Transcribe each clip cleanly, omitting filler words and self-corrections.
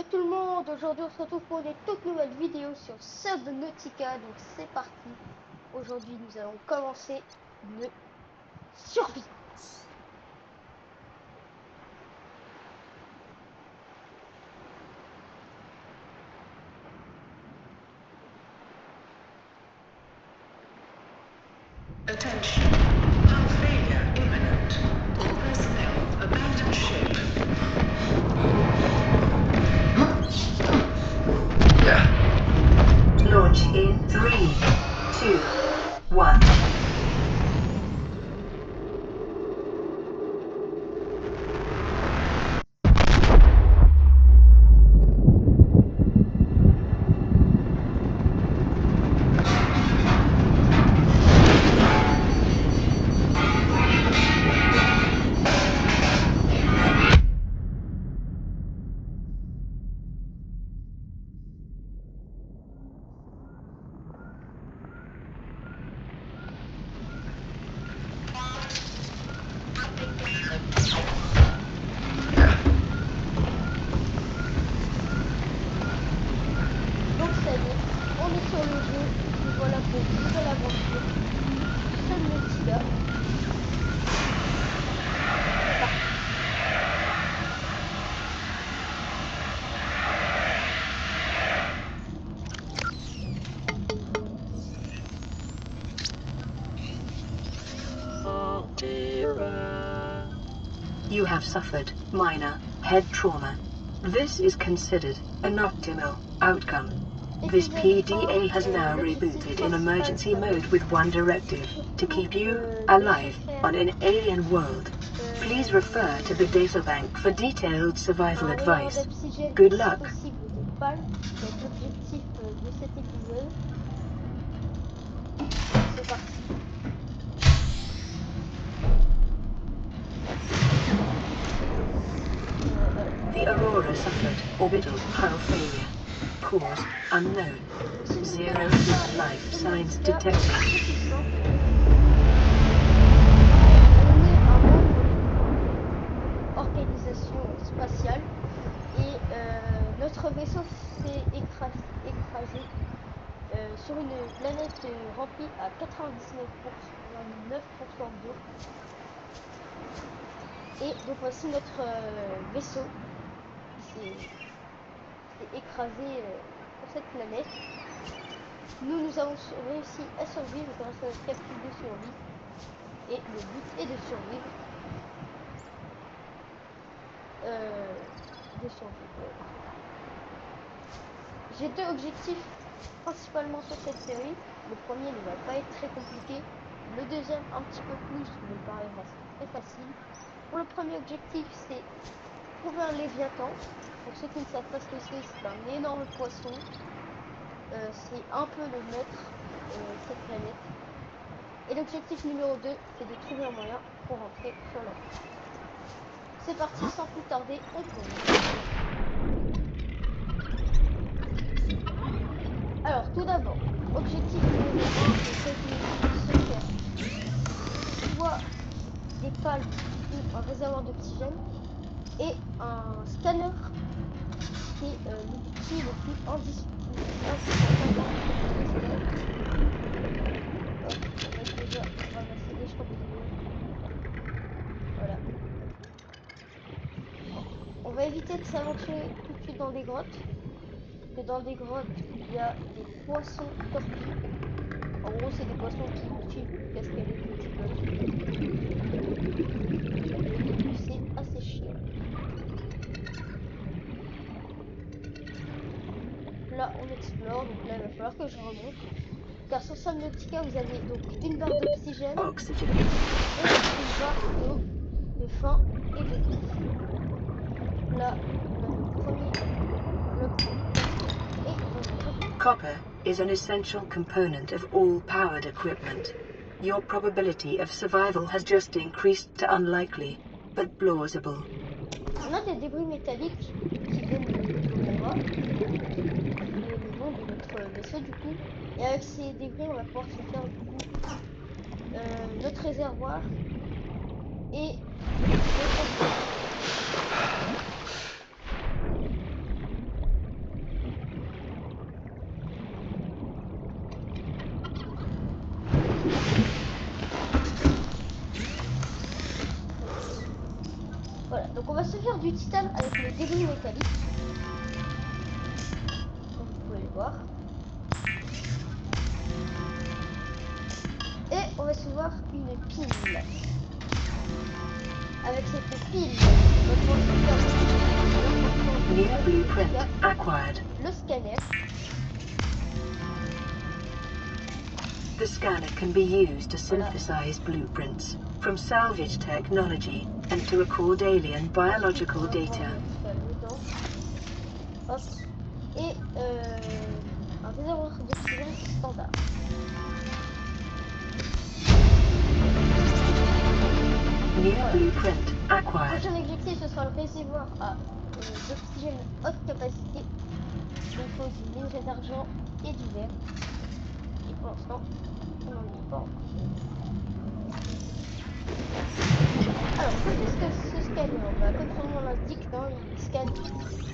Yo tout le monde, aujourd'hui on se retrouve pour une toute nouvelle vidéo sur Subnautica, donc c'est parti. Aujourd'hui nous allons commencer une survie. Attention. Hull failure imminent. All personnel abandon ship. Launch in 3, 2, 1. Donc ça y est, on est sur le jeu, nous voilà pour une nouvelle aventure. Subnautica. C'est parti. You have suffered minor head trauma. This is considered an optimal outcome. This PDA has now rebooted in emergency mode with one directive: to keep you alive on an alien world. Please refer to the databank for detailed survival advice. Good luck. Possible de palme, ça va être l'objectif de cet épisode. C'est parti. The Aurora suffered orbital hull failure. Cause unknown. Zero life signs detected. Organisation spatiale et notre vaisseau s'est écrasé sur une planète remplie à 99% d'eau. Et donc voici notre vaisseau qui s'est écrasé sur cette planète. Nous avons réussi à survivre grâce à notre capsule de survie. Et le but est de survivre. J'ai deux objectifs principalement sur cette série. Le premier ne va pas être très compliqué. Le deuxième un petit peu plus, mais pareil reste très facile. Pour le premier objectif, c'est trouver un léviathan. Pour ceux qui ne savent pas ce que c'est un énorme poisson. C'est un peu le maître de cette planète. Et l'objectif numéro 2, c'est de trouver un moyen pour rentrer sur la Terre. C'est parti, sans plus tarder, on plonge. Alors, tout d'abord, objectif numéro 1, c'est de se faire soit des palmes ou un réservoir d'oxygène et un scanner qui est l'outil le plus indispensable. Hop, on va déjà ramasser des champignons. Voilà. On va éviter de s'aventurer tout de suite dans des grottes. Parce que dans des grottes, il y a des poissons torpilles. En gros, c'est des poissons qui vous suivent jusqu'à ce qu'elles explosent. C'est assez chiant. Là, on explore. Donc là, il va falloir que je remonte. Car sur Subnautica, vous avez donc une barre d'oxygène et une barre de faim et de vie. Là, on a le premier bloc et on va ouvrir. Copper is an essential component of all powered equipment. Your probability of survival has just increased to unlikely, but plausible. On a des débris métalliques qui viennent de l'Aurora, le nom de notre vaisseau du coup. Et avec ces débris, on va pouvoir se faire du coup notre réservoir et notre du titane avec le débris métallique, comme vous pouvez le voir. Et on va se voir une pile. Avec cette pile, on va pouvoir se faire New blueprint acquired. le scanner. The scanner can be used to synthesize blueprints from salvage technology and to record alien biological data. Hop. Et un réservoir d'oxygène standard. New Voilà. blueprint Le acquired. prochain objectif, ce sera le réservoir d'oxygène haute capacité. Donc il faut du minerai d'argent et du verre. Et pour l'instant, on n'en est pas encore. Alors, que fait ce scanner? Bah, comme son nom l'indique, hein, il scanne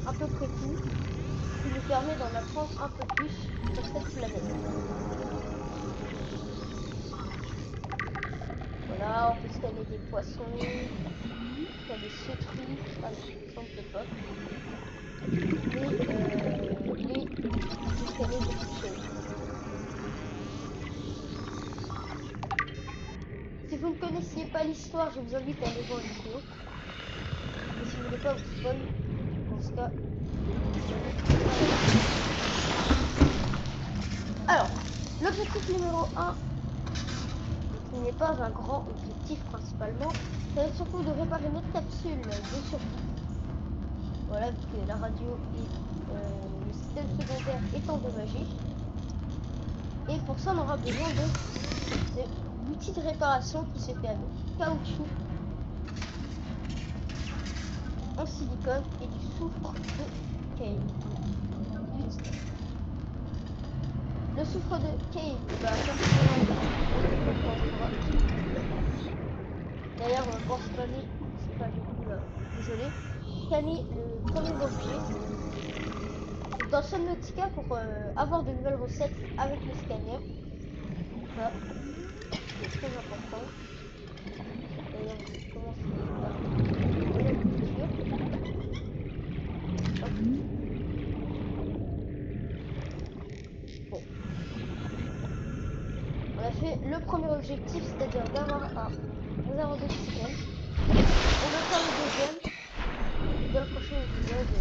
un peu près tout, ce qui nous permet d'en apprendre un peu plus sur cette planète. Voilà, on peut scanner des poissons, des cetrues. Ah non, ça on peut pas. Mais lui, on peut scanner beaucoup de choses. Si vous ne connaissiez pas l'histoire, je vous invite à aller voir une vidéo. Mais si vous voulez pas vous spoil, dans ce cas, alors, l'objectif numéro 1, qui n'est pas un grand objectif principalement, ça va être surtout de réparer notre capsule de survie. Voilà, vu que la radio et le système secondaire est endommagé. Et pour ça, on aura besoin de l'outil de réparation qui se fait avec caoutchouc en silicone et du soufre de cave. Le soufre de cave, bah, d'ailleurs, pour spammer, oula, désolé, scanner le premier objet. Dans Subnautica, pour avoir de nouvelles recettes avec le scanner, ça, c'est très important. D'ailleurs, je vais commencer par la culture. Hop. Bon. On a fait le premier objectif, c'est-à-dire d'avoir un réservoir d'oxygène. On va faire le deuxième dans le prochain épisode.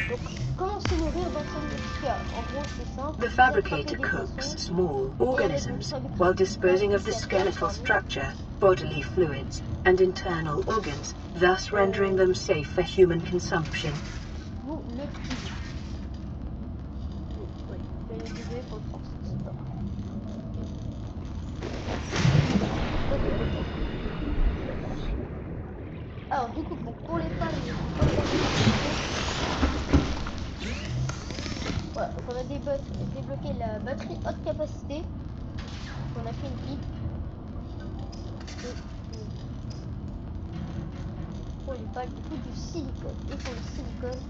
Donc, comment se nourrir dans Subnautica? En gros, c'est simple. The fabricator cooks small organisms while disposing of the skeletal structure, bodily fluids, and internal organs, thus rendering them safe for human consumption. Vous le cuisez. Oui, désolé pour le français, c'est pas grave. Alors, du coup, pour les pannes, voilà, donc on a débloqué la batterie haute capacité. On a fait une pile. Pour les pales, il faut du silicone. Et pour le silicone,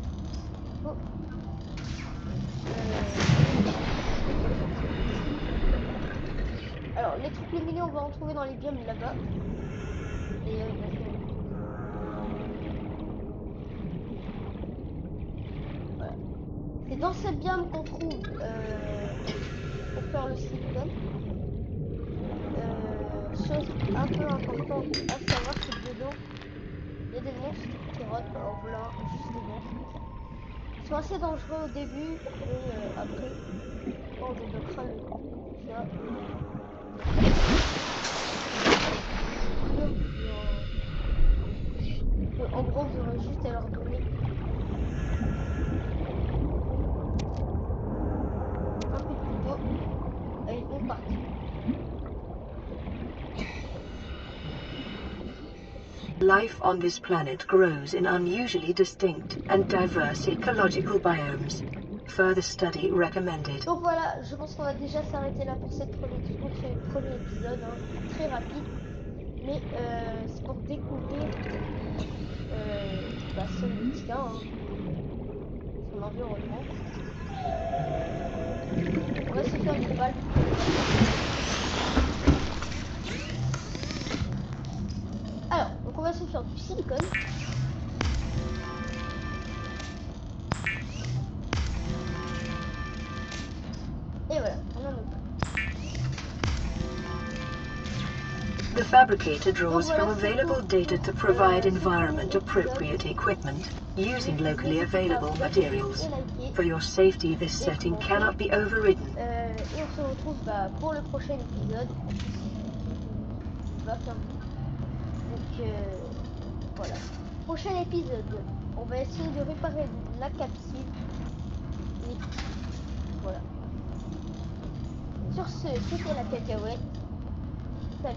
il faut alors les trucs lumineux, on va en trouver dans les biomes là-bas. Et voilà. C'est dans ces biomes qu'on trouve pour faire le silicone. Chose un peu importante à savoir, c'est que dedans il y a des monstres qui rôdent. Alors voilà, juste des monstres. Ils sont assez dangereux au début, mais après, quand on débloquera ça. En gros, vous aurez juste à leur donner un coup de couteau et ils vont partir. Life on this planet grows in unusually distinct and diverse ecological biomes. Further study recommended. Donc voilà, je pense qu'on va déjà s'arrêter là pour ce premier épisode, hein, très rapide. Mais c'est pour découvrir Subnautica, hein, son environnement. On va se faire des balles. va se faire du silicone. Et voilà, on a notre. The fabricator draws Donc, voilà, from available data to provide environment appropriate equipment using locally available materials. For your safety, this setting cannot be overridden. Et on se retrouve pour le prochain épisode. En plus, il va faire nuit. Donc voilà. Prochain épisode, on va essayer de réparer la capsule. Et voilà. Sur ce, c'était la cacahuète. Salut.